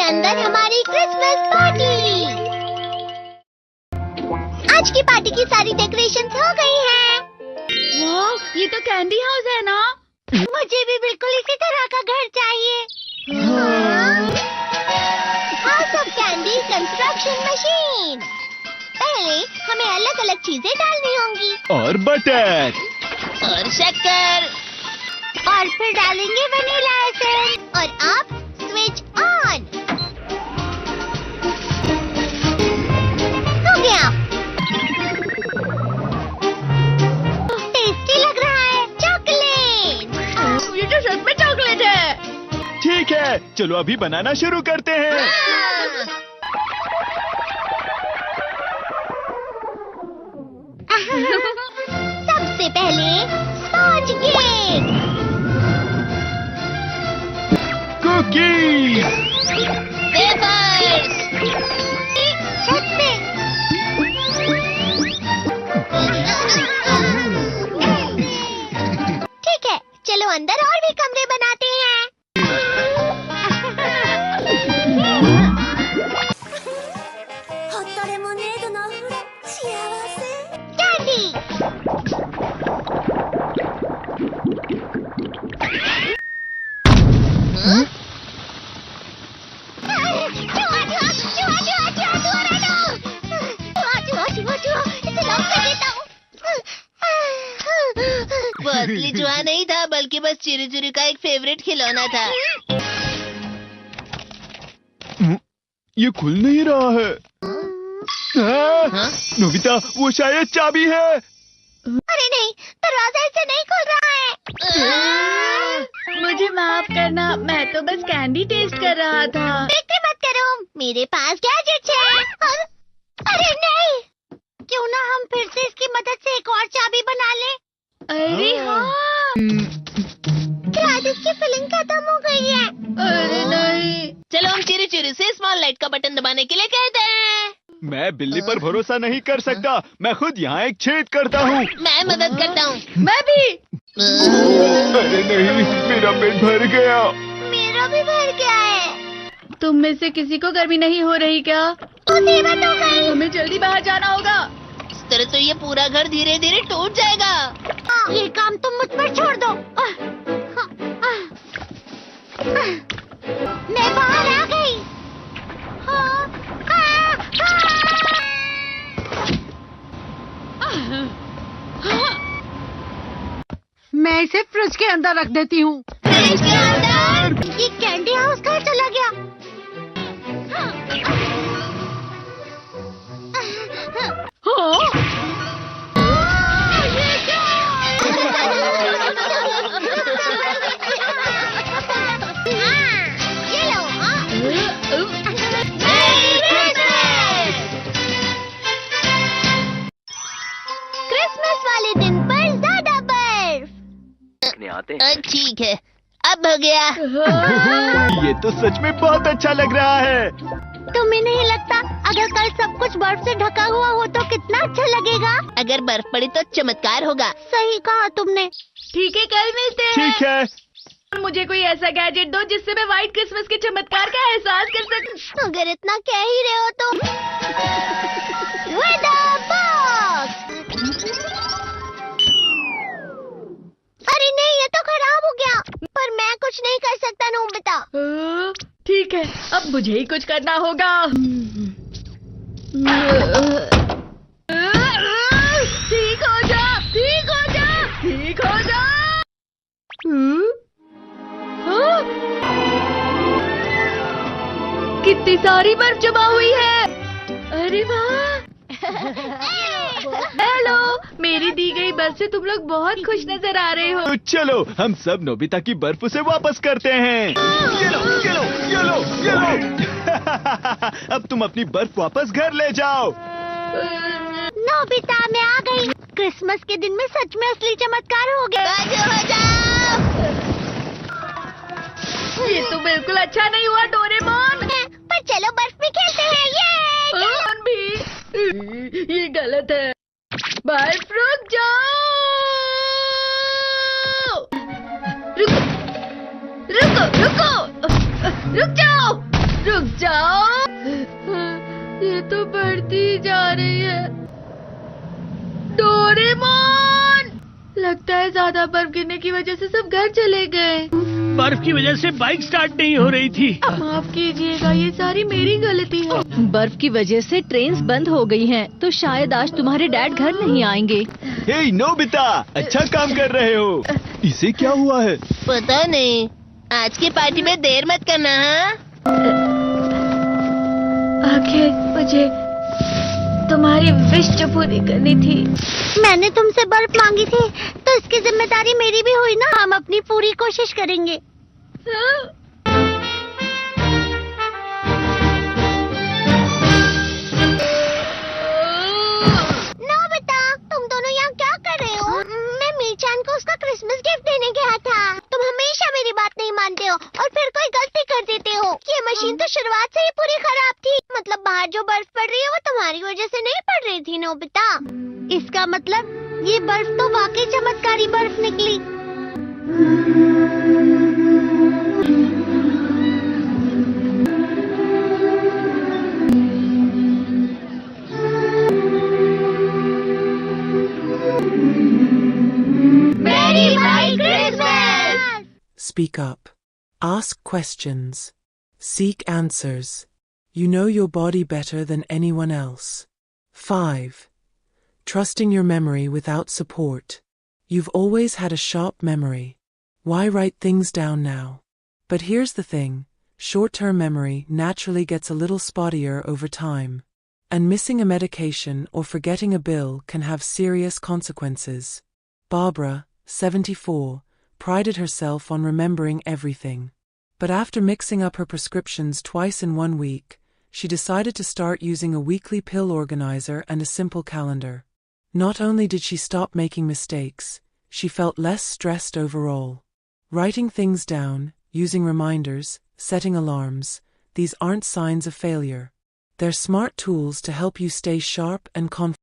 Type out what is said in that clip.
अंदर हमारी Christmas party. आज की पार्टी की सारी डेकोरेशंस हो गई हैं। वाह, ये तो कैंडी हाउस है ना? मुझे भी बिल्कुल इसी तरह का घर चाहिए। House of candy construction machine. पहले हमें अलग अलग चीजें डालनी होंगी और बटर और शक्कर, और फिर डालेंगे वनीला एसेंस और अब स्विच ऑन। हो गया। टेस्टी लग रहा है। चॉकलेट। ये तो सच में चॉकलेट है। ठीक है, चलो अभी बनाना शुरू करते हैं। सबसे पहले स्पॉन्ज केक, कुकीज, वेफर्स, छत पे। ठीक है, चलो अंदर और भी कमरे बनाते हैं। कैंडी। वो असली जुआ नहीं था, बल्कि बस चिरू चिरू का एक फेवरेट खिलौना था। ये खुल नहीं रहा है। नोबिता, वो शायद चाबी है। अरे नहीं, दरवाजा ऐसे नहीं खुल रहा है। मुझे माफ करना, मैं तो बस कैंडी टेस्ट कर रहा था। फिक्र मत करो, मेरे पास गैजेट्स है। अरे नहीं, क्यों ना हम फिर से इसकी मदद से एक और चाबी बना लें। अरे हाँ। शायद इसकी फिलिंग खत्म हो गई है। अरे नहीं। चलो हम चिरू चिरू से स्मॉल लाइट का बटन दबाने के लिए कहते हैं। मैं बिल्ली पर भरोसा नहीं कर सकता। मैं खुद यहाँ एक छेद करता हूँ। मैं मदद करता हूँ। मैं भी। अरे नहीं, मेरा पेट भर गया। मेरा भी भर गया है। तुम में से किसी को गर्मी नहीं हो रही क्या? मुसीबत हो गई। हमें जल्दी बाहर जाना होगा। इस तरह तो ये पूरा घर धीरे धीरे टूट जाएगा। ये काम तुम मुझ पर छोड़ दो। मैं बाहर आ गई। मैं इसे फ्रिज के अंदर रख देती हूँ। फ्रिज के अंदर? ये कैंडी हाउस कहाँ चला गया? ये लो। क्रिसमस वाले दिन पर ज्यादा बर्फ। ठीक है, अब हो गया। ये तो सच में बहुत अच्छा लग रहा है। तुम्हें नहीं लगता अगर कल सब कुछ बर्फ से ढका हुआ हो तो कितना अच्छा लगेगा? अगर बर्फ पड़ी तो चमत्कार होगा। सही कहा तुमने। ठीक है, कल मिलते हैं। ठीक है। मुझे कोई ऐसा गैजेट दो जिससे मैं व्हाइट क्रिसमस के चमत्कार का एहसास कर सकूं। अगर इतना कह ही रहे हो तो वेदर बॉक्स। अरे नहीं, ये तो खराब हो गया। पर मैं कुछ नहीं कर सकता नोबिता। ठीक है, अब मुझे ही कुछ करना होगा। ठीक हो जा, ठीक हो जा, ठीक हो जा। कितनी सारी बर्फ जमा हुई है। अरे वाह। हेलो, मेरी दी गई बर्फ से तुम लोग बहुत खुश नजर आ रहे हो। तो चलो हम सब नोबिता की बर्फ उसे वापस करते हैं। ये लो, ये लो, ये लो, ये लो। अब तुम अपनी बर्फ वापस घर ले जाओ। नोबिता, मैं आ गई। क्रिसमस के दिन में सच में असली चमत्कार हो गया। ये तो बिल्कुल अच्छा नहीं हुआ डोरेमोन। पर चलो बर्फ में खेलते हैं। ये भी ये गलत है। बर्फ रुक जाओ। रुको रुको रुको, रुक जाओ। रुक जाओ। ये तो बढ़ती ही जा रही है। डोरेमोन! लगता है ज्यादा बर्फ गिरने की वजह से सब घर चले गए। बर्फ की वजह से बाइक स्टार्ट नहीं हो रही थी। माफ कीजिएगा, ये सारी मेरी गलती है। बर्फ की वजह से ट्रेन्स बंद हो गई हैं, तो शायद आज तुम्हारे डैड घर नहीं आएंगे। हे नोबिता, अच्छा काम कर रहे हो। इसे क्या हुआ है? पता नहीं। आज की पार्टी में देर मत करना, हाँ? आखिर मुझे तुम्हारी विश जो पूरी करनी थी। मैंने तुमसे बर्फ मांगी थी, तो इसकी जिम्मेदारी मेरी भी हुई ना। हम अपनी पूरी कोशिश करेंगे। नोबिता, तुम दोनों यहाँ क्या कर रहे हो? मैं मीरचान को उसका क्रिसमस गिफ्ट देने गया था। तुम हमेशा मेरी बात नहीं मानते हो और फिर कोई गलती कर देते हो। ये मशीन तो शुरुआत से ही पूरी खराब थी। मतलब बाहर जो बर्फ पड़ रही है वो तुम्हारी वजह से नहीं पड़ रही थी नोबिता। इसका मतलब ये बर्फ तो वाकई चमत्कारी बर्फ निकली। मेरी भाई Christmas! Speak up. Ask questions. Seek answers. You know your body better than anyone else. 5. Trusting your memory without support. You've always had a sharp memory. Why write things down now? But here's the thing. Short-term memory naturally gets a little spottier over time. And missing a medication or forgetting a bill can have serious consequences. Barbara, 74, prided herself on remembering everything. But after mixing up her prescriptions twice in 1 week, she decided to start using a weekly pill organizer and a simple calendar. Not only did she stop making mistakes, she felt less stressed overall. Writing things down, using reminders, setting alarms, these aren't signs of failure. They're smart tools to help you stay sharp and confident.